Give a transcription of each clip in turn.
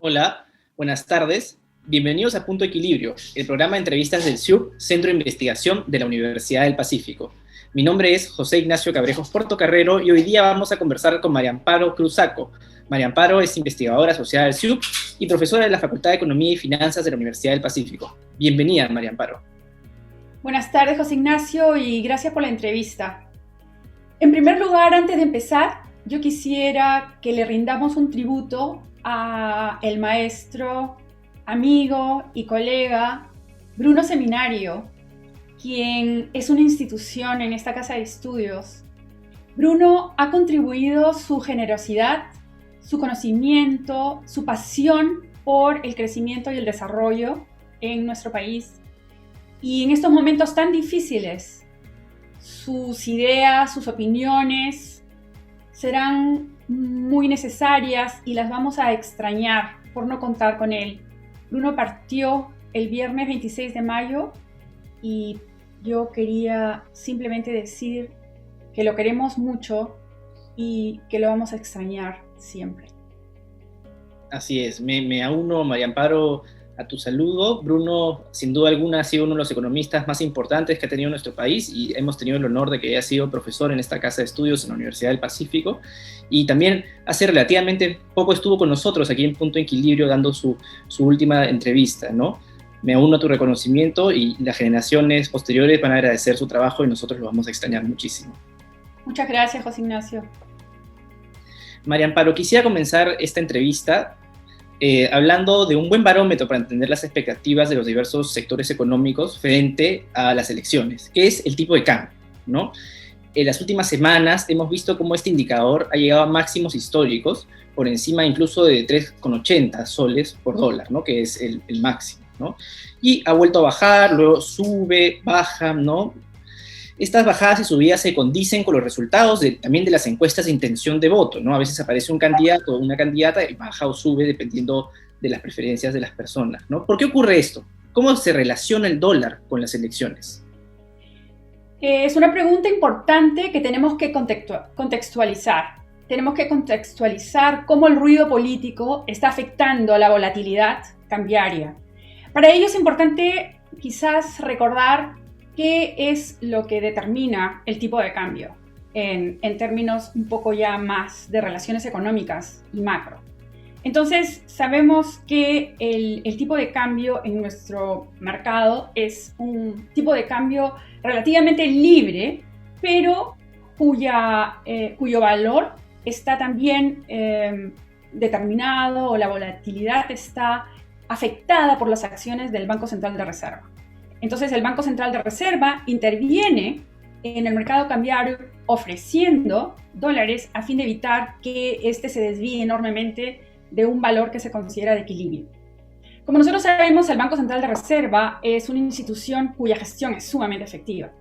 Hola, buenas tardes. Bienvenidos a Punto Equilibrio, el programa de entrevistas del CIUP, Centro de Investigación de la Universidad del Pacífico. Mi nombre es José Ignacio Cabrejos Portocarrero y hoy día vamos a conversar con María Amparo Cruzaco. María Amparo es investigadora asociada del CIUP y profesora de la Facultad de Economía y Finanzas de la Universidad del Pacífico. Bienvenida, María Amparo. Buenas tardes, José Ignacio, y gracias por la entrevista. En primer lugar, antes de empezar, yo quisiera que le rindamos un tributo a el maestro, amigo y colega Bruno Seminario, quien es una institución en esta casa de estudios. Bruno ha contribuido su generosidad, su conocimiento, su pasión por el crecimiento y el desarrollo en nuestro país. Y en estos momentos tan difíciles, sus ideas, sus opiniones serán muy necesarias y las vamos a extrañar por no contar con él. Bruno partió el viernes 26 de mayo y yo quería simplemente decir que lo queremos mucho y que lo vamos a extrañar siempre. Así es, me auno, María Amparo, a tu saludo. Bruno, sin duda alguna, ha sido uno de los economistas más importantes que ha tenido nuestro país y hemos tenido el honor de que haya sido profesor en esta casa de estudios en la Universidad del Pacífico. Y también hace relativamente poco estuvo con nosotros aquí en Punto Equilibrio dando su última entrevista, ¿no? Me uno a tu reconocimiento y las generaciones posteriores van a agradecer su trabajo y nosotros lo vamos a extrañar muchísimo. Muchas gracias, José Ignacio. María Amparo, quisiera comenzar esta entrevista hablando de un buen barómetro para entender las expectativas de los diversos sectores económicos frente a las elecciones, que es el tipo de cambio, ¿no? En las últimas semanas hemos visto cómo este indicador ha llegado a máximos históricos, por encima incluso de 3,80 soles por dólar, ¿no? Que es el máximo, ¿no? Y ha vuelto a bajar, luego sube, baja, ¿no? Estas bajadas y subidas se condicen con los resultados también de las encuestas de intención de voto, ¿no? A veces aparece un candidato o una candidata y baja o sube dependiendo de las preferencias de las personas, ¿no? ¿Por qué ocurre esto? ¿Cómo se relaciona el dólar con las elecciones? Es una pregunta importante que tenemos que contextualizar. Tenemos que contextualizar cómo el ruido político está afectando a la volatilidad cambiaria. Para ello es importante quizás recordar qué es lo que determina el tipo de cambio en términos un poco ya más de relaciones económicas y macro. Entonces, sabemos que el tipo de cambio en nuestro mercado es un tipo de cambio relativamente libre, pero cuyo valor está también determinado, o la volatilidad está afectada por las acciones del Banco Central de Reserva. Entonces, el Banco Central de Reserva interviene en el mercado cambiario ofreciendo dólares a fin de evitar que este se desvíe enormemente de un valor que se considera de equilibrio. Como nosotros sabemos, el Banco Central de Reserva es una institución cuya gestión es sumamente efectiva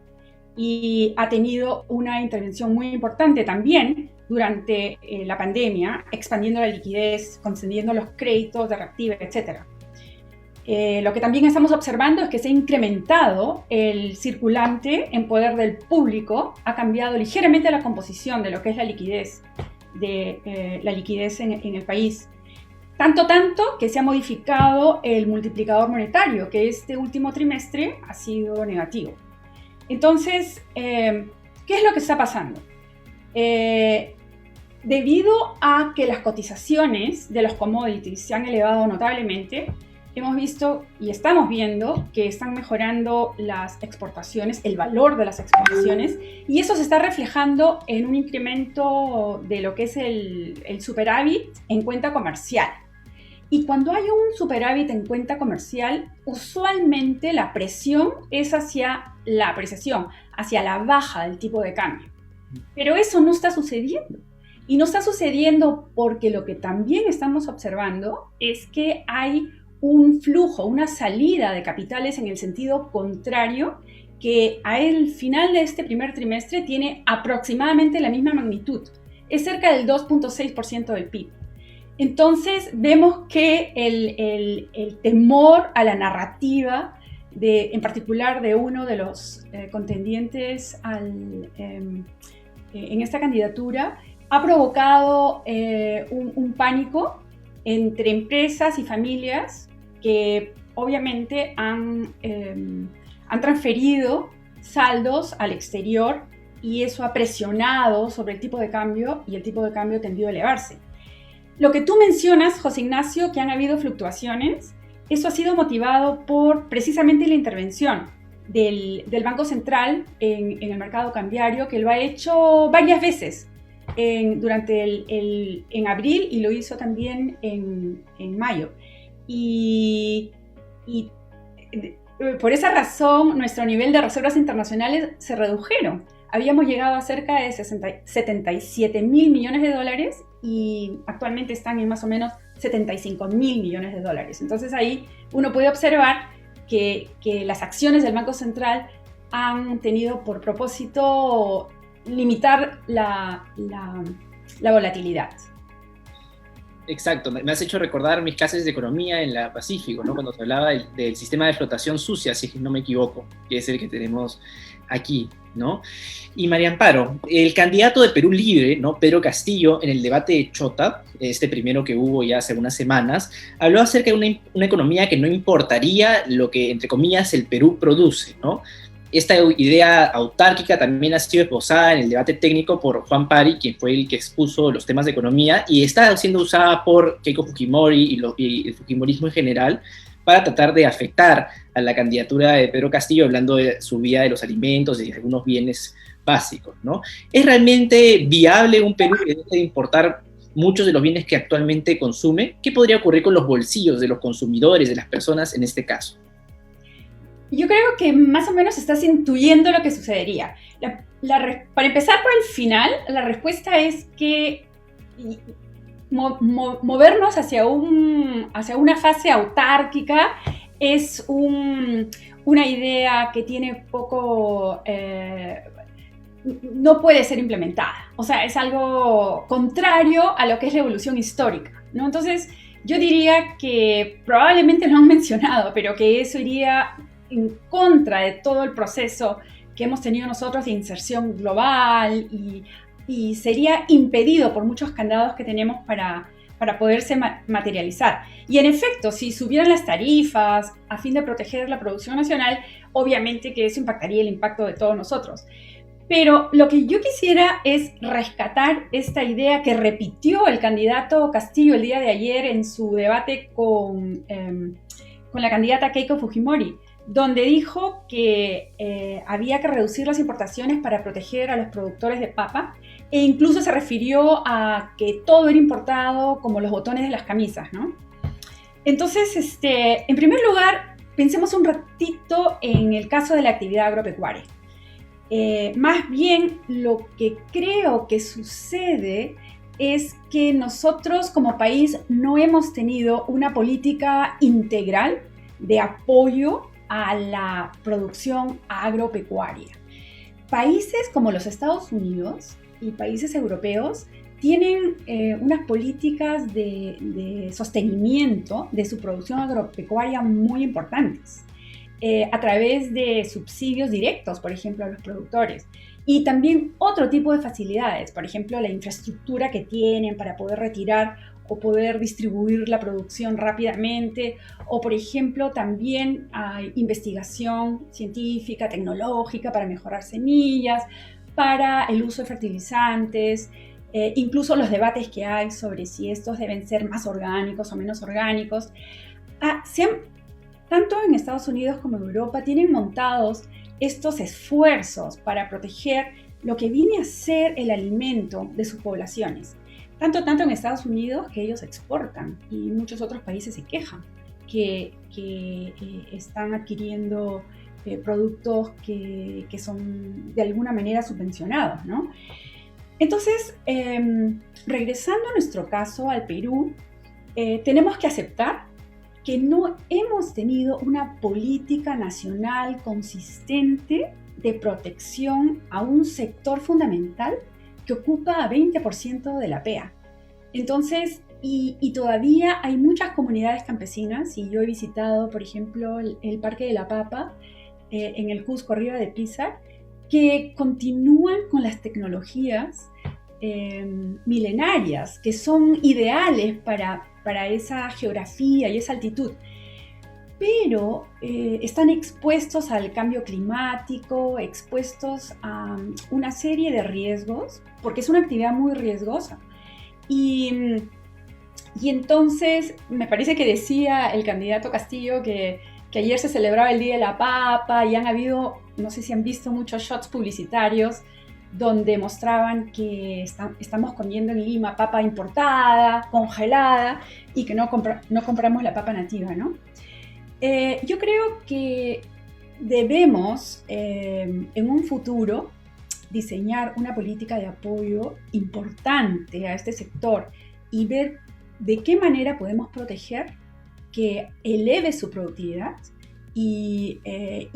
y ha tenido una intervención muy importante también durante la pandemia, expandiendo la liquidez, concediendo los créditos de reactiva, etc. Lo que también estamos observando es que se ha incrementado el circulante en poder del público, ha cambiado ligeramente la composición de lo que es la liquidez, en el país. Tanto que se ha modificado el multiplicador monetario, que este último trimestre ha sido negativo. Entonces, ¿qué es lo que está pasando? Debido a que las cotizaciones de los commodities se han elevado notablemente, hemos visto y estamos viendo que están mejorando las exportaciones, el valor de las exportaciones, y eso se está reflejando en un incremento de lo que es el superávit en cuenta comercial. Y cuando hay un superávit en cuenta comercial, usualmente la presión es hacia la apreciación, hacia la baja del tipo de cambio. Pero eso no está sucediendo. Y no está sucediendo porque lo que también estamos observando es que hay un flujo, una salida de capitales en el sentido contrario, que al final de este primer trimestre tiene aproximadamente la misma magnitud. Es cerca del 2.6% del PIB. Entonces vemos que el temor a la narrativa, en particular de uno de los contendientes en esta candidatura, ha provocado un pánico entre empresas y familias que obviamente han transferido saldos al exterior y eso ha presionado sobre el tipo de cambio y el tipo de cambio ha tendido a elevarse. Lo que tú mencionas, José Ignacio, que han habido fluctuaciones, eso ha sido motivado por precisamente la intervención del Banco Central en el mercado cambiario, que lo ha hecho varias veces en abril y lo hizo también en mayo. Y por esa razón nuestro nivel de reservas internacionales se redujeron. Habíamos llegado a cerca de 77.000 millones de dólares y actualmente están en más o menos 75.000 millones de dólares. Entonces ahí uno puede observar que las acciones del Banco Central han tenido por propósito limitar la volatilidad. Exacto, me has hecho recordar mis clases de economía en la Pacífico, ¿no? Cuando se hablaba del sistema de flotación sucia, si no me equivoco, que es el que tenemos aquí, ¿no? Y María Amparo, el candidato de Perú Libre, ¿no? Pedro Castillo, en el debate de Chota, este primero que hubo ya hace unas semanas, habló acerca de una economía que no importaría lo que, entre comillas, el Perú produce, ¿no? Esta idea autárquica también ha sido esbozada en el debate técnico por Juan Pari, quien fue el que expuso los temas de economía, y está siendo usada por Keiko Fujimori y el fujimorismo en general para tratar de afectar a la candidatura de Pedro Castillo, hablando de subida de los alimentos y de algunos bienes básicos, ¿no? ¿Es realmente viable un Perú que deje de importar muchos de los bienes que actualmente consume? ¿Qué podría ocurrir con los bolsillos de los consumidores, de las personas en este caso? Yo creo que más o menos estás intuyendo lo que sucedería. Para empezar por el final, la respuesta es que movernos hacia una fase autárquica es una idea que tiene poco... no puede ser implementada. O sea, es algo contrario a lo que es la evolución histórica, ¿no? Entonces, yo diría que probablemente lo han mencionado, pero que eso iría en contra de todo el proceso que hemos tenido nosotros de inserción global y sería impedido por muchos candados que tenemos para poderse materializar. Y en efecto, si subieran las tarifas a fin de proteger la producción nacional, obviamente que eso impactaría el impacto de todos nosotros. Pero lo que yo quisiera es rescatar esta idea que repitió el candidato Castillo el día de ayer en su debate con la candidata Keiko Fujimori, donde dijo que había que reducir las importaciones para proteger a los productores de papa e incluso se refirió a que todo era importado como los botones de las camisas, ¿no? Entonces, en primer lugar, pensemos un ratito en el caso de la actividad agropecuaria. Más bien, lo que creo que sucede es que nosotros como país no hemos tenido una política integral de apoyo a la producción agropecuaria. Países como los Estados Unidos y países europeos tienen unas políticas de sostenimiento de su producción agropecuaria muy importantes, a través de subsidios directos, por ejemplo, a los productores. Y también otro tipo de facilidades, por ejemplo, la infraestructura que tienen para poder retirar o poder distribuir la producción rápidamente, o por ejemplo también hay investigación científica, tecnológica para mejorar semillas, para el uso de fertilizantes, incluso los debates que hay sobre si estos deben ser más orgánicos o menos orgánicos. Tanto en Estados Unidos como en Europa tienen montados estos esfuerzos para proteger lo que viene a ser el alimento de sus poblaciones. Tanto en Estados Unidos que ellos exportan y muchos otros países se quejan que están adquiriendo productos que son de alguna manera subvencionados, ¿no? Entonces, regresando a nuestro caso, al Perú, tenemos que aceptar que no hemos tenido una política nacional consistente de protección a un sector fundamental que ocupa 20% de la PEA. Entonces, y todavía hay muchas comunidades campesinas, y yo he visitado, por ejemplo, el Parque de la Papa, en el Cusco, arriba de Pizar, que continúan con las tecnologías milenarias, que son ideales para para esa geografía y esa altitud, pero están expuestos al cambio climático, expuestos a una serie de riesgos, porque es una actividad muy riesgosa. Y entonces me parece que decía el candidato Castillo que ayer se celebraba el Día de la Papa y han habido, no sé si han visto muchos shots publicitarios donde mostraban que estamos comiendo en Lima papa importada, congelada, y que no compramos la papa nativa, ¿no? Yo creo que debemos en un futuro diseñar una política de apoyo importante a este sector y ver de qué manera podemos proteger que eleve su productividad y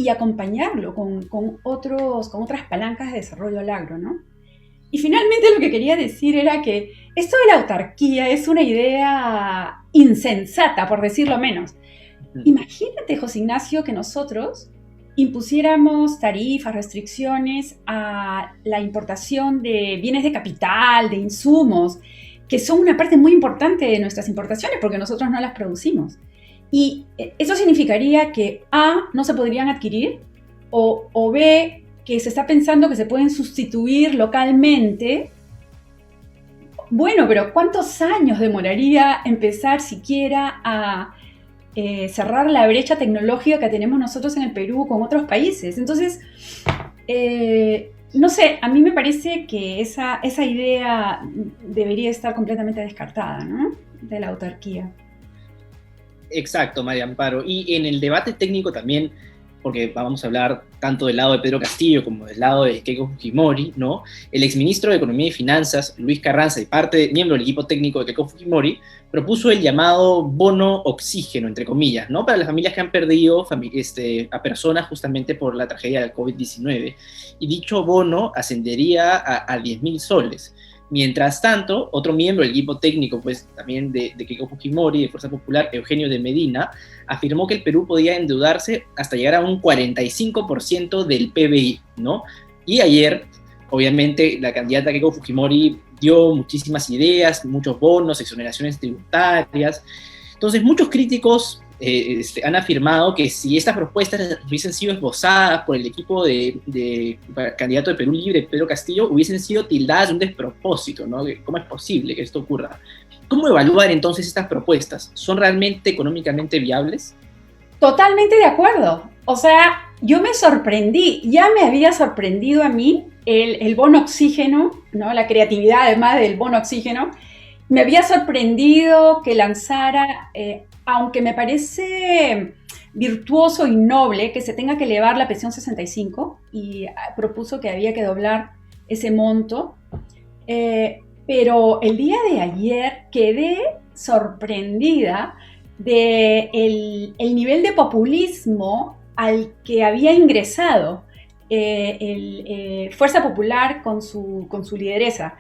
acompañarlo con otras palancas de desarrollo al agro, ¿no? Y finalmente lo que quería decir era que esto de la autarquía es una idea insensata, por decirlo menos. Imagínate, José Ignacio, que nosotros impusiéramos tarifas, restricciones a la importación de bienes de capital, de insumos, que son una parte muy importante de nuestras importaciones porque nosotros no las producimos. Y eso significaría que A, no se podrían adquirir, o B, que se está pensando que se pueden sustituir localmente. Bueno, pero ¿cuántos años demoraría empezar siquiera a cerrar la brecha tecnológica que tenemos nosotros en el Perú con otros países? Entonces, no sé, a mí me parece que esa idea debería estar completamente descartada, ¿no? De la autarquía. Exacto, María Amparo. Y en el debate técnico también, porque vamos a hablar tanto del lado de Pedro Castillo como del lado de Keiko Fujimori, ¿no? El exministro de Economía y Finanzas, Luis Carranza, y miembro del equipo técnico de Keiko Fujimori, propuso el llamado bono oxígeno, entre comillas, ¿no? Para las familias que han perdido a personas justamente por la tragedia del COVID-19. Y dicho bono ascendería a 10.000 soles. Mientras tanto, otro miembro del equipo técnico, pues también de Keiko Fujimori, de Fuerza Popular, Eugenio de Medina, afirmó que el Perú podía endeudarse hasta llegar a un 45% del PBI, ¿no? Y ayer, obviamente, la candidata Keiko Fujimori dio muchísimas ideas, muchos bonos, exoneraciones tributarias. Entonces, muchos críticos han afirmado que si estas propuestas hubiesen sido esbozadas por el equipo de candidato de Perú Libre, Pedro Castillo, hubiesen sido tildadas de un despropósito, ¿no? ¿Cómo es posible que esto ocurra? ¿Cómo evaluar entonces estas propuestas? ¿Son realmente económicamente viables? Totalmente de acuerdo. O sea, yo me sorprendí, ya me había sorprendido a mí el bono oxígeno, ¿no? La creatividad además del bono oxígeno. Me había sorprendido que lanzara, aunque me parece virtuoso y noble que se tenga que elevar la pensión 65 y propuso que había que doblar ese monto. Pero el día de ayer quedé sorprendida del nivel de populismo al que había ingresado Fuerza Popular con su lideresa.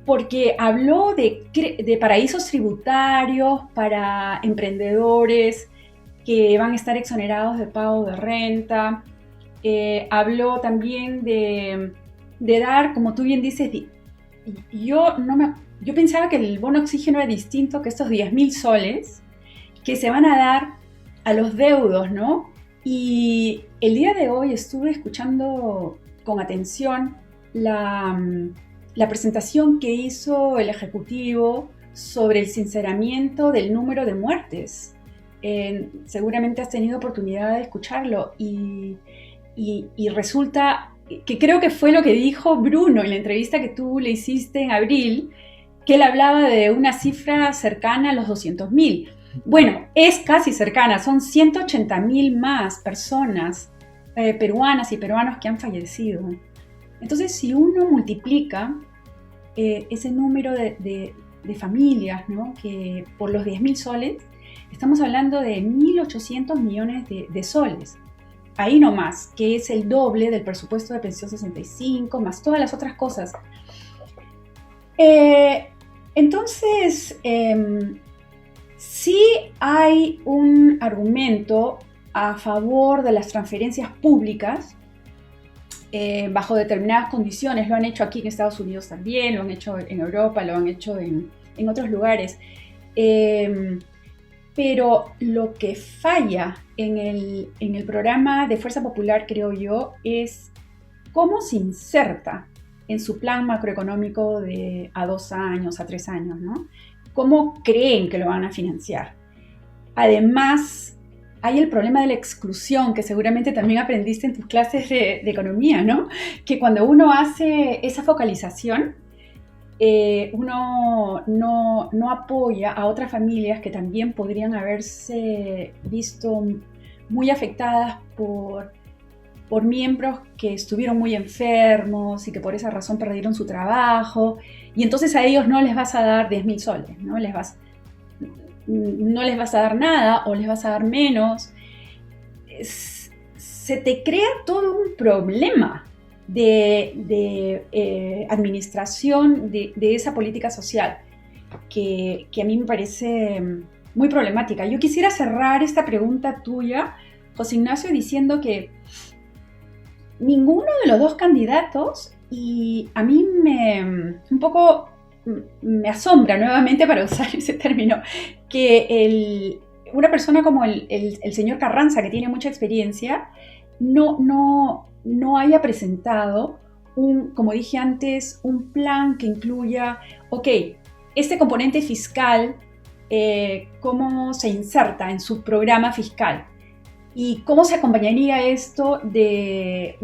Porque habló de paraísos tributarios para emprendedores que van a estar exonerados de pago de renta. Habló también de dar, como tú bien dices, yo pensaba que el bono oxígeno era distinto que estos 10.000 soles que se van a dar a los deudos, ¿no? Y el día de hoy estuve escuchando con atención la presentación que hizo el Ejecutivo sobre el sinceramiento del número de muertes. Seguramente has tenido oportunidad de escucharlo y resulta que creo que fue lo que dijo Bruno en la entrevista que tú le hiciste en abril, que él hablaba de una cifra cercana a los 200.000. Bueno, es casi cercana, son 180.000 más personas peruanas y peruanos que han fallecido. Entonces, si uno multiplica ese número de familias, ¿no? Que por los 10.000 soles, estamos hablando de 1.800 millones de soles. Ahí nomás, que es el doble del presupuesto de pensión 65, más todas las otras cosas. Entonces, sí hay un argumento a favor de las transferencias públicas bajo determinadas condiciones. Lo han hecho aquí en Estados Unidos también, lo han hecho en Europa, lo han hecho en otros lugares. Pero lo que falla en el programa de Fuerza Popular, creo yo, es cómo se inserta en su plan macroeconómico de a 2 años, a 3 años, ¿no? ¿Cómo creen que lo van a financiar? Además, hay el problema de la exclusión, que seguramente también aprendiste en tus clases de economía, ¿no? Que cuando uno hace esa focalización, uno no apoya a otras familias que también podrían haberse visto muy afectadas por miembros que estuvieron muy enfermos y que por esa razón perdieron su trabajo, y entonces a ellos no les vas a dar 10.000 soles, no les vas a dar nada o les vas a dar menos. Se te crea todo un problema de administración de esa política social que a mí me parece muy problemática. Yo quisiera cerrar esta pregunta tuya, José Ignacio, diciendo que ninguno de los dos candidatos, y a mí un poco me asombra nuevamente, para usar ese término, que una persona como el señor Carranza, que tiene mucha experiencia, no haya presentado como dije antes, un plan que incluya, ok, este componente fiscal, cómo se inserta en su programa fiscal y cómo se acompañaría esto de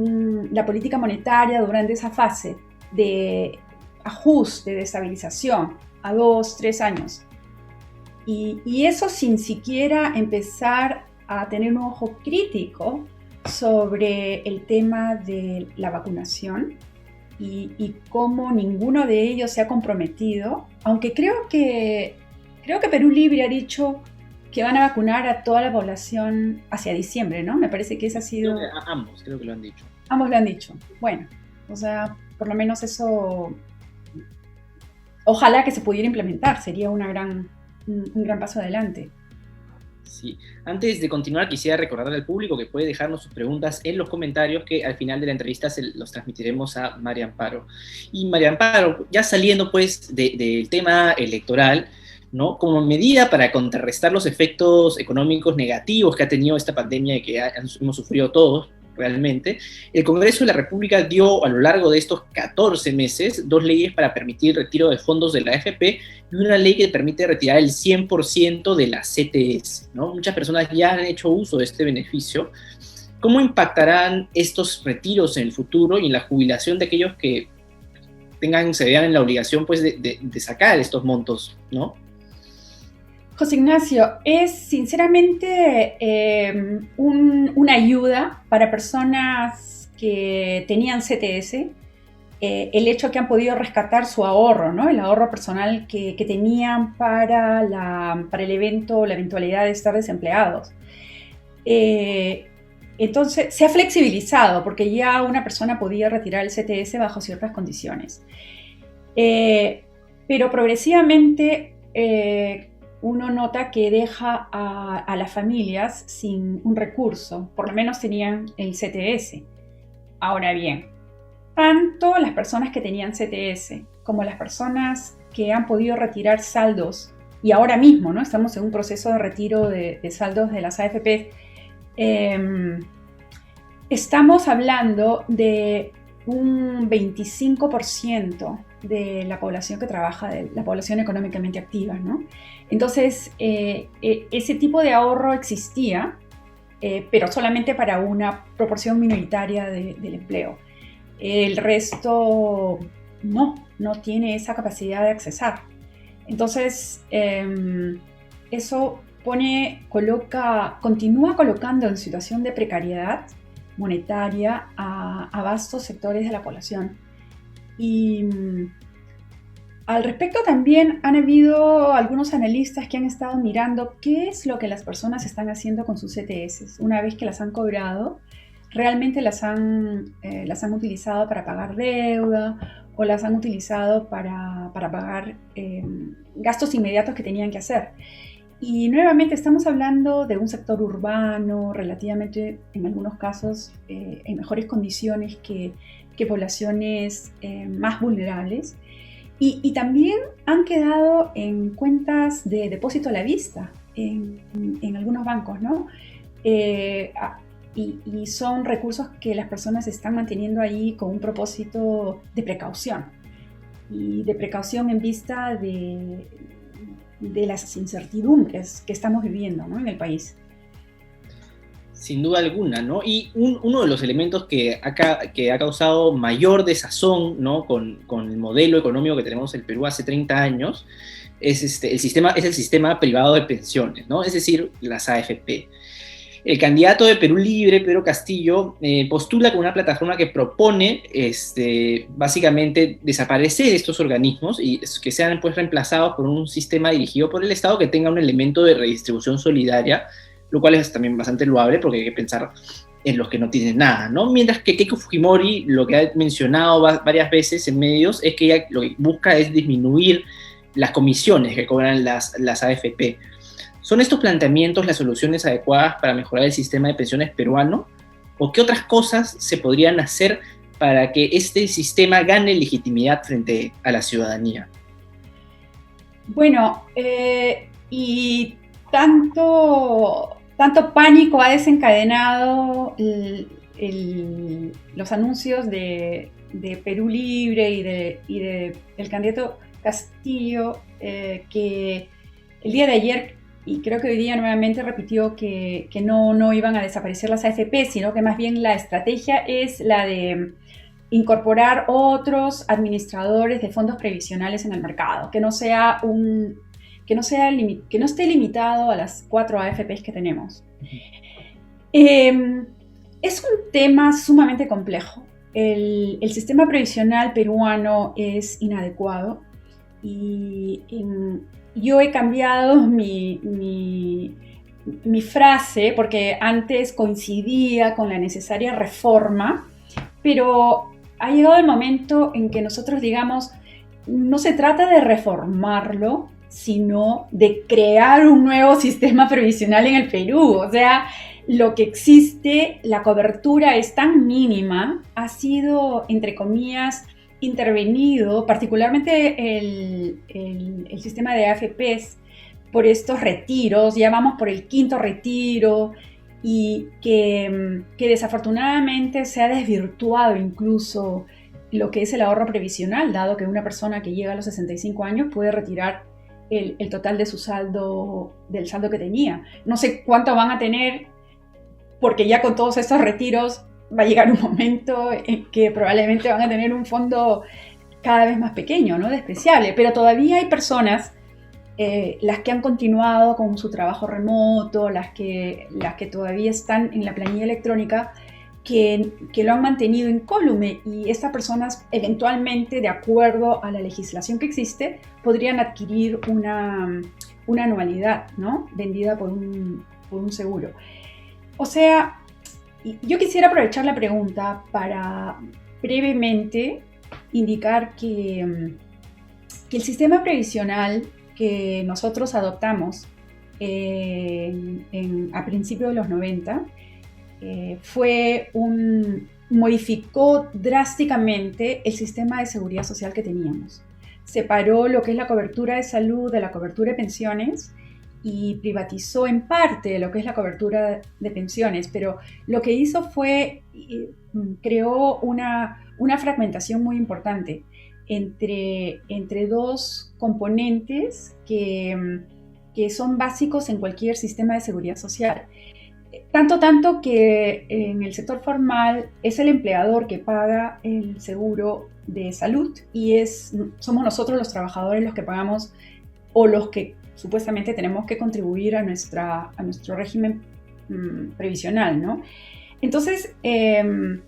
la política monetaria durante esa fase de ajuste, de estabilización a 2, 3 años. Y eso sin siquiera empezar a tener un ojo crítico sobre el tema de la vacunación y cómo ninguno de ellos se ha comprometido, aunque creo que Perú Libre ha dicho que van a vacunar a toda la población hacia diciembre, ¿no? Me parece que ese ha sido... Creo que lo han dicho. Ambos lo han dicho. Bueno, o sea, por lo menos eso... Ojalá que se pudiera implementar, sería un gran paso adelante. Sí. Antes de continuar, quisiera recordarle al público que puede dejarnos sus preguntas en los comentarios, que al final de la entrevista los transmitiremos a María Amparo. Y María Amparo, ya saliendo pues del tema electoral, ¿no? Como medida para contrarrestar los efectos económicos negativos que ha tenido esta pandemia y que hemos sufrido todos realmente, el Congreso de la República dio a lo largo de estos 14 meses 2 leyes para permitir el retiro de fondos de la AFP y una ley que permite retirar el 100% de la CTS, ¿no? Muchas personas ya han hecho uso de este beneficio. ¿Cómo impactarán estos retiros en el futuro y en la jubilación de aquellos que se vean en la obligación pues, de sacar estos montos, ¿no? José Ignacio, es sinceramente una ayuda para personas que tenían CTS, el hecho que han podido rescatar su ahorro, ¿no? El ahorro personal que tenían para el evento, la eventualidad de estar desempleados. Entonces, se ha flexibilizado porque ya una persona podía retirar el CTS bajo ciertas condiciones. Pero progresivamente... uno nota que deja a las familias sin un recurso, por lo menos tenían el CTS. Ahora bien, tanto las personas que tenían CTS como las personas que han podido retirar saldos, y ahora mismo, ¿no? Estamos en un proceso de retiro de saldos de las AFP, estamos hablando de un 25% de la población que trabaja, de la población económicamente activa, ¿no? Entonces, ese tipo de ahorro existía, pero solamente para una proporción minoritaria del empleo. El resto no tiene esa capacidad de accesar. Entonces, eso continúa colocando en situación de precariedad monetaria a vastos sectores de la población. Y al respecto también han habido algunos analistas que han estado mirando qué es lo que las personas están haciendo con sus CTS. Una vez que las han cobrado, realmente las han utilizado para pagar deuda o las han utilizado para pagar gastos inmediatos que tenían que hacer. Y nuevamente estamos hablando de un sector urbano relativamente, en algunos casos, en mejores condiciones que poblaciones más vulnerables. Y también han quedado en cuentas de depósito a la vista en algunos bancos, ¿no? Y son recursos que las personas están manteniendo ahí con un propósito de precaución. Y de precaución en vista de las incertidumbres que estamos viviendo, ¿no?, en el país. Sin duda alguna, ¿no? Y uno de los elementos que ha causado mayor desazón, ¿no?, con el modelo económico que tenemos en el Perú hace 30 años es el sistema privado de pensiones, ¿no? Es decir, las AFP. El candidato de Perú Libre, Pedro Castillo, postula con una plataforma que propone básicamente desaparecer estos organismos y que sean pues reemplazados por un sistema dirigido por el Estado que tenga un elemento de redistribución solidaria, lo cual es también bastante loable porque hay que pensar en los que no tienen nada, ¿no? Mientras que Keiko Fujimori, lo que ha mencionado varias veces en medios, es que ella lo que busca es disminuir las comisiones que cobran las AFP. ¿Son estos planteamientos las soluciones adecuadas para mejorar el sistema de pensiones peruano? ¿O qué otras cosas se podrían hacer para que este sistema gane legitimidad frente a la ciudadanía? Bueno, y tanto pánico ha desencadenado los anuncios de Perú Libre y de el candidato Castillo, que el día de ayer, y creo que hoy día nuevamente repitió que no iban a desaparecer las AFP, sino que más bien la estrategia es la de incorporar otros administradores de fondos previsionales en el mercado, que no esté limitado a las 4 AFPs que tenemos. Es un tema sumamente complejo. El sistema previsional peruano es inadecuado y yo he cambiado mi frase porque antes coincidía con la necesaria reforma, pero ha llegado el momento en que nosotros digamos, no se trata de reformarlo, sino de crear un nuevo sistema previsional en el Perú. O sea, lo que existe, la cobertura es tan mínima, ha sido, entre comillas, intervenido, particularmente el sistema de AFPs, por estos retiros, ya vamos por el 5º retiro, y que desafortunadamente se ha desvirtuado incluso lo que es el ahorro previsional, dado que una persona que llega a los 65 años puede retirar el total de su saldo, del saldo que tenía. No sé cuánto van a tener, porque ya con todos estos retiros va a llegar un momento en que probablemente van a tener un fondo cada vez más pequeño, ¿no?, despreciable, pero todavía hay personas, las que han continuado con su trabajo remoto, las que todavía están en la planilla electrónica, que lo han mantenido incólume, y estas personas eventualmente, de acuerdo a la legislación que existe, podrían adquirir una anualidad, ¿no?, vendida por un seguro. O sea, yo quisiera aprovechar la pregunta para brevemente indicar que el sistema previsional que nosotros adoptamos a principios de los 90 modificó drásticamente el sistema de seguridad social que teníamos. Separó lo que es la cobertura de salud de la cobertura de pensiones y privatizó en parte lo que es la cobertura de pensiones, pero lo que hizo fue creó una fragmentación muy importante entre dos componentes que son básicos en cualquier sistema de seguridad social. Tanto que en el sector formal es el empleador que paga el seguro de salud y somos nosotros los trabajadores los que pagamos, o los que supuestamente tenemos que contribuir a nuestro régimen previsional, ¿no? Entonces, en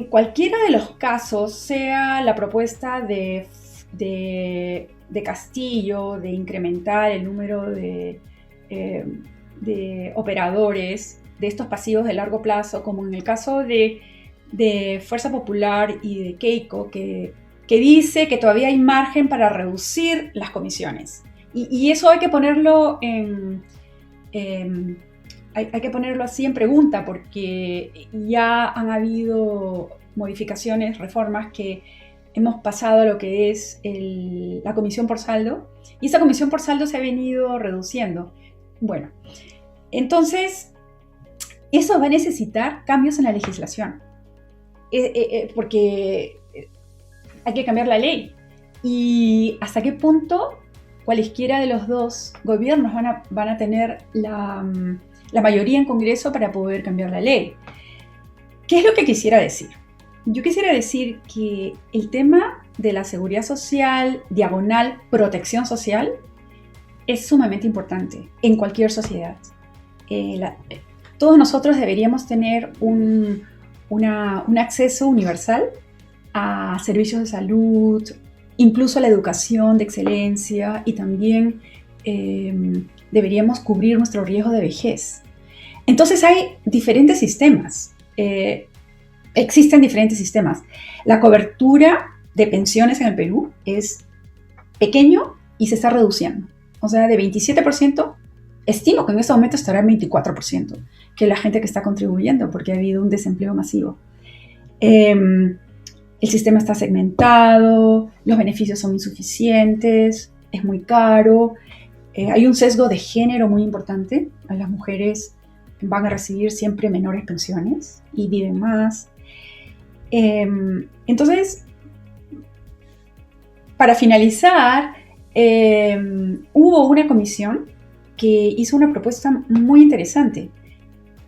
cualquiera de los casos, sea la propuesta de Castillo de incrementar el número de operadores de estos pasivos de largo plazo, como en el caso de Fuerza Popular y de Keiko, que dice que todavía hay margen para reducir las comisiones. Y eso hay que ponerlo hay que ponerlo así en pregunta, porque ya han habido modificaciones, reformas que hemos pasado a lo que es la comisión por saldo, y esa comisión por saldo se ha venido reduciendo. Bueno, entonces eso va a necesitar cambios en la legislación, porque hay que cambiar la ley. Y hasta qué punto cualesquiera de los dos gobiernos van a tener la mayoría en Congreso para poder cambiar la ley. ¿Qué es lo que quisiera decir? Yo quisiera decir que el tema de la seguridad social, diagonal, protección social, es sumamente importante en cualquier sociedad. Todos nosotros deberíamos tener un acceso universal a servicios de salud, incluso a la educación de excelencia, y también deberíamos cubrir nuestro riesgo de vejez. Entonces hay diferentes sistemas. Existen diferentes sistemas. La cobertura de pensiones en el Perú es pequeño y se está reduciendo. O sea, de 27%, estimo que en este momento estará en 24%, que es la gente que está contribuyendo, porque ha habido un desempleo masivo. El sistema está segmentado, los beneficios son insuficientes, es muy caro, hay un sesgo de género muy importante. Las mujeres van a recibir siempre menores pensiones y viven más. Entonces, para finalizar, hubo una comisión que hizo una propuesta muy interesante,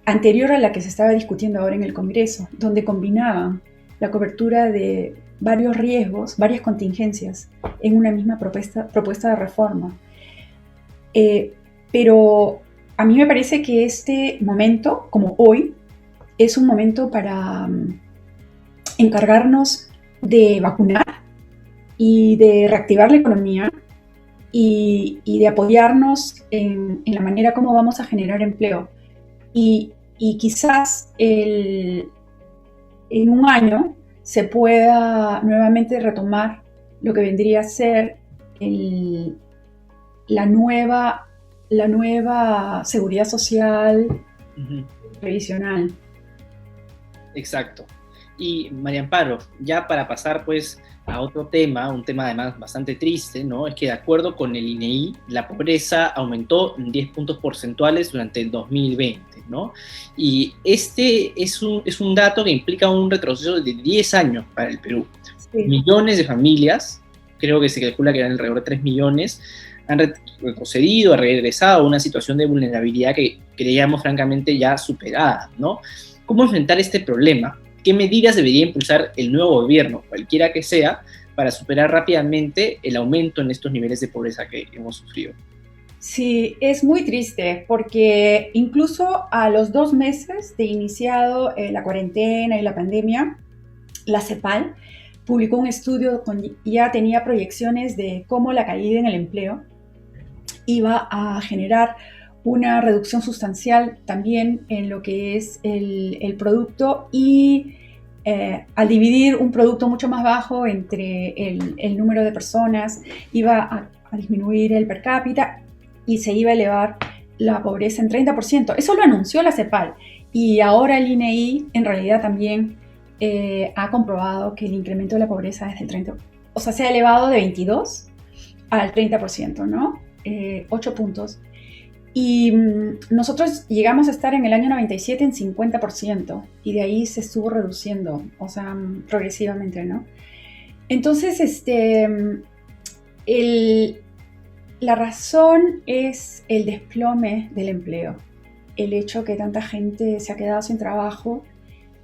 anterior a la que se estaba discutiendo ahora en el Congreso, donde combinaban la cobertura de varios riesgos, varias contingencias, en una misma propuesta de reforma. Pero a mí me parece que este momento, como hoy, es un momento para encargarnos de vacunar y de reactivar la economía y de apoyarnos en la manera como vamos a generar empleo. Y quizás en un año se pueda nuevamente retomar lo que vendría a ser la nueva seguridad social previsional. Exacto. Y María Amparo, ya para pasar pues a otro tema, un tema además bastante triste, ¿no? Es que de acuerdo con el INEI, la pobreza aumentó en 10 puntos porcentuales durante el 2020, ¿no? Y este es un dato que implica un retroceso de 10 años para el Perú. Sí. Millones de familias, creo que se calcula que eran alrededor de 3 millones, han retrocedido, han regresado a una situación de vulnerabilidad que creíamos francamente ya superada, ¿no? ¿Cómo enfrentar este problema? ¿Qué medidas debería impulsar el nuevo gobierno, cualquiera que sea, para superar rápidamente el aumento en estos niveles de pobreza que hemos sufrido? Sí, es muy triste porque incluso a los 2 meses de iniciado la cuarentena y la pandemia, la CEPAL publicó un estudio ya tenía proyecciones de cómo la caída en el empleo iba a generar una reducción sustancial también en lo que es el producto, y al dividir un producto mucho más bajo entre el número de personas, iba a disminuir el per cápita y se iba a elevar la pobreza en 30%. Eso lo anunció la CEPAL, y ahora el INEI en realidad también ha comprobado que el incremento de la pobreza es del 30%, o sea, se ha elevado de 22 al 30%, ¿no? 8 puntos. Y nosotros llegamos a estar en el año 97 en 50%, y de ahí se estuvo reduciendo, o sea, progresivamente, ¿no? Entonces, la razón es el desplome del empleo, el hecho que tanta gente se ha quedado sin trabajo,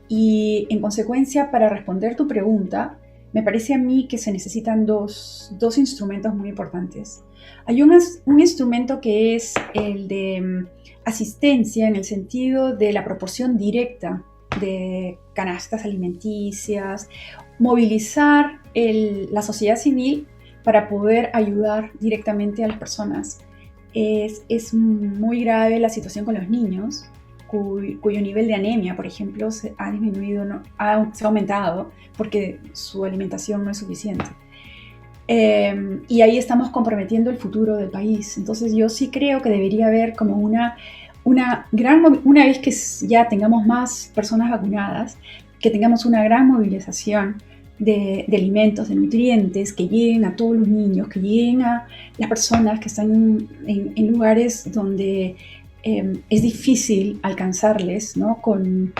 y en consecuencia, para responder tu pregunta, me parece a mí que se necesitan dos instrumentos muy importantes. Hay un instrumento que es el de asistencia, en el sentido de la proporción directa de canastas alimenticias, movilizar la sociedad civil para poder ayudar directamente a las personas. Es muy grave la situación con los niños, cuyo nivel de anemia, por ejemplo, se ha disminuido, se ha aumentado porque su alimentación no es suficiente. Y ahí estamos comprometiendo el futuro del país. Entonces yo sí creo que debería haber como una vez que ya tengamos más personas vacunadas, que tengamos una gran movilización de alimentos, de nutrientes, que lleguen a todos los niños, que lleguen a las personas que están en lugares donde es difícil alcanzarles, ¿no? Con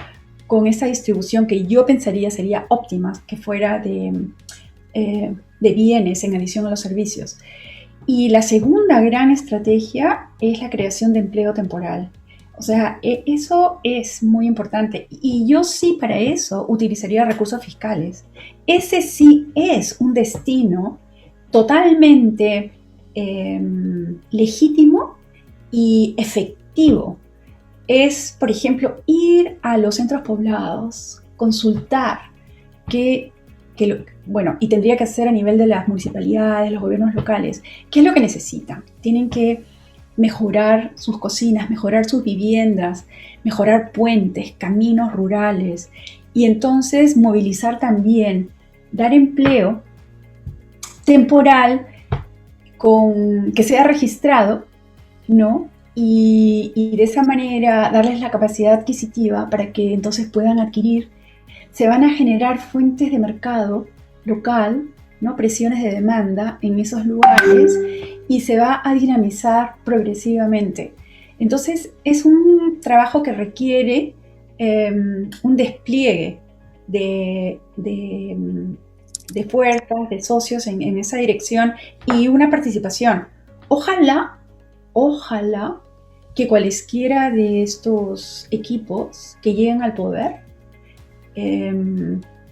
esa distribución que yo pensaría sería óptima, que fuera de bienes en adición a los servicios. Y la segunda gran estrategia es la creación de empleo temporal. O sea, eso es muy importante. Y yo sí para eso utilizaría recursos fiscales. Ese sí es un destino totalmente legítimo y efectivo. Es, por ejemplo, ir a los centros poblados, consultar bueno, y tendría que hacer a nivel de las municipalidades, los gobiernos locales, qué es lo que necesitan. Tienen que mejorar sus cocinas, mejorar sus viviendas, mejorar puentes, caminos rurales, y entonces movilizar también, dar empleo temporal que sea registrado, ¿no? Y de esa manera darles la capacidad adquisitiva para que entonces puedan adquirir. Se van a generar fuentes de mercado local, ¿no? Presiones de demanda en esos lugares, y se va a dinamizar progresivamente. Entonces es un trabajo que requiere un despliegue de fuerzas, de socios en esa dirección, y una participación. Ojalá que cualesquiera de estos equipos que lleguen al poder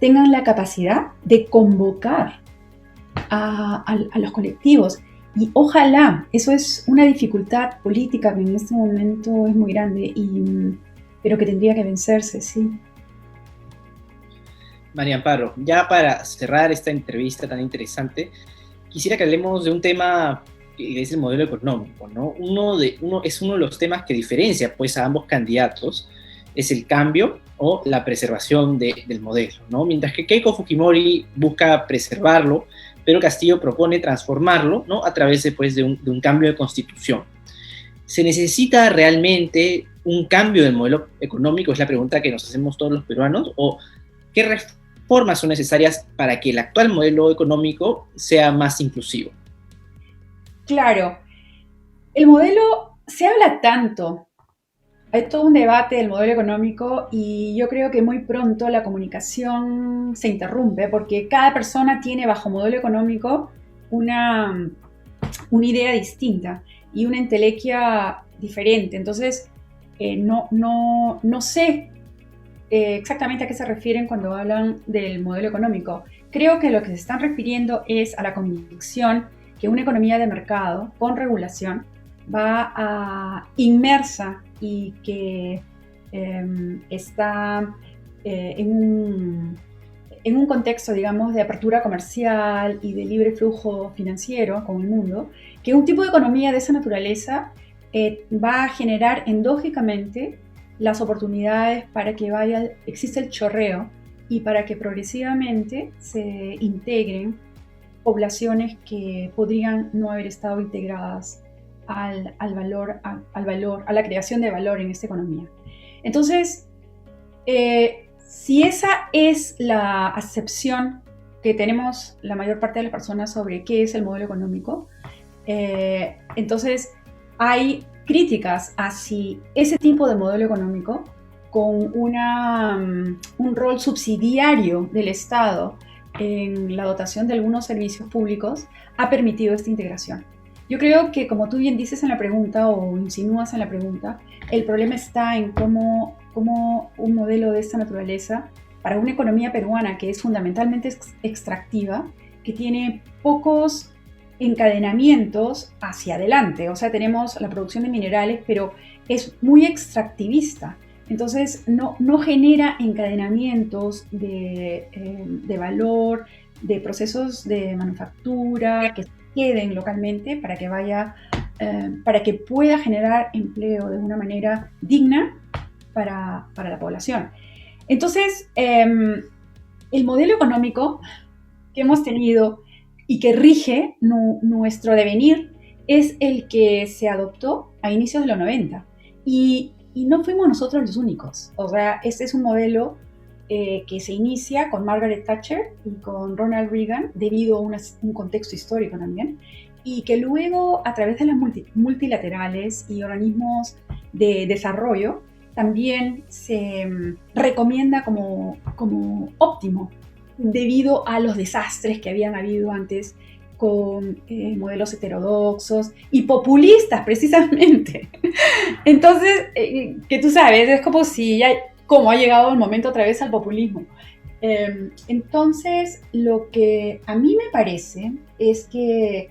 tengan la capacidad de convocar a los colectivos. Y ojalá, eso es una dificultad política que en este momento es muy grande, pero que tendría que vencerse, sí. María Amparo, ya para cerrar esta entrevista tan interesante, quisiera que hablemos de un tema que es el modelo económico, ¿no? Es uno de los temas que diferencia pues, a ambos candidatos, es el cambio o la preservación del modelo, ¿no? Mientras que Keiko Fujimori busca preservarlo, Pedro Castillo propone transformarlo, ¿no? A través después de un cambio de constitución. ¿Se necesita realmente un cambio del modelo económico? Es la pregunta que nos hacemos todos los peruanos. ¿O qué reformas son necesarias para que el actual modelo económico sea más inclusivo? Claro, el modelo, se habla tanto, hay todo un debate del modelo económico, y yo creo que muy pronto la comunicación se interrumpe porque cada persona tiene bajo modelo económico una idea distinta y una entelequia diferente. Entonces, no sé exactamente a qué se refieren cuando hablan del modelo económico. Creo que lo que se están refiriendo es a la convicción que una economía de mercado con regulación va inmersa y que está en un contexto, digamos, de apertura comercial y de libre flujo financiero con el mundo, que un tipo de economía de esa naturaleza va a generar endógicamente las oportunidades para que exista el chorreo y para que progresivamente se integren poblaciones que podrían no haber estado integradas a la creación de valor en esta economía. Entonces, si esa es la acepción que tenemos la mayor parte de las personas sobre qué es el modelo económico, entonces hay críticas a si ese tipo de modelo económico, con un rol subsidiario del Estado en la dotación de algunos servicios públicos, ha permitido esta integración. Yo creo que, como tú bien dices en la pregunta o insinúas en la pregunta, el problema está en cómo un modelo de esta naturaleza, para una economía peruana que es fundamentalmente extractiva, que tiene pocos encadenamientos hacia adelante. O sea, tenemos la producción de minerales, pero es muy extractivista. Entonces, no genera encadenamientos de valor, de procesos de manufactura que queden localmente para que pueda generar empleo de una manera digna para la población. Entonces, el modelo económico que hemos tenido y que rige nuestro devenir es el que se adoptó a inicios de los 90. Y no fuimos nosotros los únicos. O sea, este es un modelo que se inicia con Margaret Thatcher y con Ronald Reagan, debido a un contexto histórico también, y que luego, a través de las multilaterales y organismos de desarrollo, también se recomienda como óptimo, debido a los desastres que habían habido antes con modelos heterodoxos y populistas, precisamente. Entonces, que tú sabes, es como si ya como ha llegado el momento otra vez al populismo. Entonces, lo que a mí me parece es que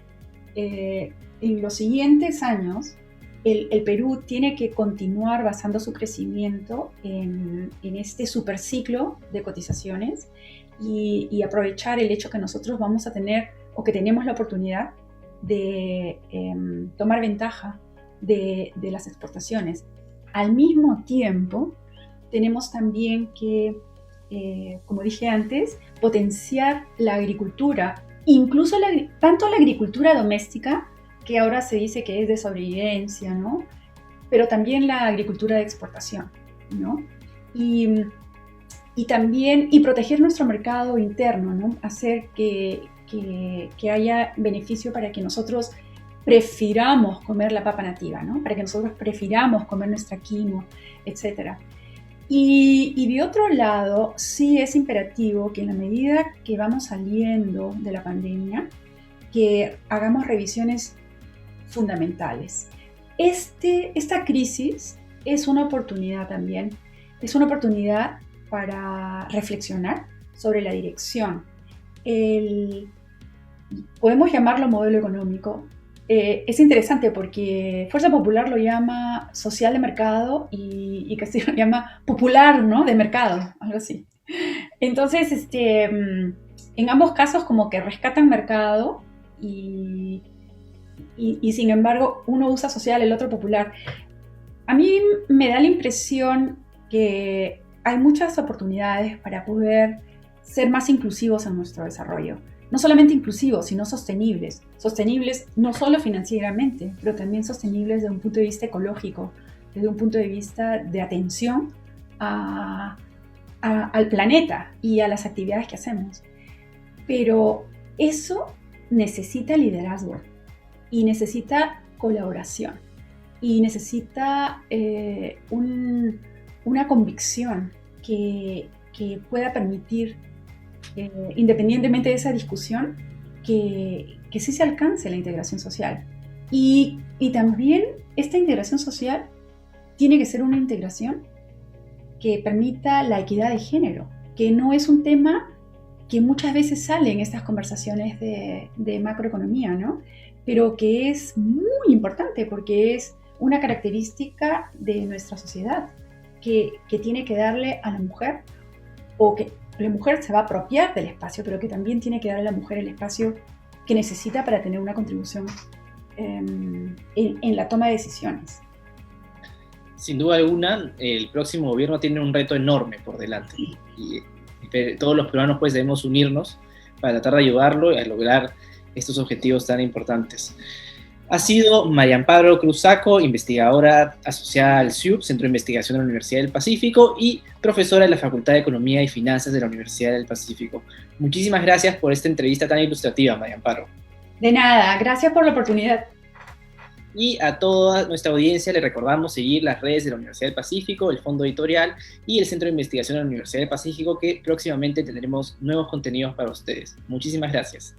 en los siguientes años el Perú tiene que continuar basando su crecimiento en este superciclo de cotizaciones y aprovechar el hecho que nosotros vamos a tener o que tenemos la oportunidad de tomar ventaja de las exportaciones. Al mismo tiempo, tenemos también que, como dije antes, potenciar la agricultura, incluso tanto la agricultura doméstica, que ahora se dice que es de sobrevivencia, ¿no? Pero también la agricultura de exportación, ¿no? Y también proteger nuestro mercado interno, ¿no? Hacer que haya beneficio para que nosotros prefiramos comer la papa nativa, ¿no? Para que nosotros prefiramos comer nuestra quinoa, etc. Y de otro lado, sí es imperativo que en la medida que vamos saliendo de la pandemia, que hagamos revisiones fundamentales. Esta crisis es una oportunidad también, es una oportunidad para reflexionar sobre la dirección. Podemos llamarlo modelo económico. Es interesante porque Fuerza Popular lo llama social de mercado y Castillo lo llama popular, ¿no? De mercado, algo así. Entonces, en ambos casos como que rescatan mercado y sin embargo uno usa social, el otro popular. A mí me da la impresión que hay muchas oportunidades para poder ser más inclusivos en nuestro desarrollo. No solamente inclusivos, sino sostenibles. Sostenibles no solo financieramente, pero también sostenibles desde un punto de vista ecológico, desde un punto de vista de atención al planeta y a las actividades que hacemos. Pero eso necesita liderazgo y necesita colaboración y necesita una convicción que pueda permitir, independientemente de esa discusión, que sí se alcance la integración social. Y también esta integración social tiene que ser una integración que permita la equidad de género, que no es un tema que muchas veces sale en estas conversaciones de macroeconomía, ¿no? Pero que es muy importante porque es una característica de nuestra sociedad que tiene que darle a la mujer, o que la mujer se va a apropiar del espacio, pero que también tiene que darle a la mujer el espacio que necesita para tener una contribución en la toma de decisiones. Sin duda alguna, el próximo gobierno tiene un reto enorme por delante. Sí. Y todos los peruanos pues debemos unirnos para tratar de ayudarlo a lograr estos objetivos tan importantes. Ha sido María Amparo Cruzaco, investigadora asociada al CIUP, Centro de Investigación de la Universidad del Pacífico, y profesora de la Facultad de Economía y Finanzas de la Universidad del Pacífico. Muchísimas gracias por esta entrevista tan ilustrativa, María Amparo. De nada, gracias por la oportunidad. Y a toda nuestra audiencia le recordamos seguir las redes de la Universidad del Pacífico, el Fondo Editorial y el Centro de Investigación de la Universidad del Pacífico, que próximamente tendremos nuevos contenidos para ustedes. Muchísimas gracias.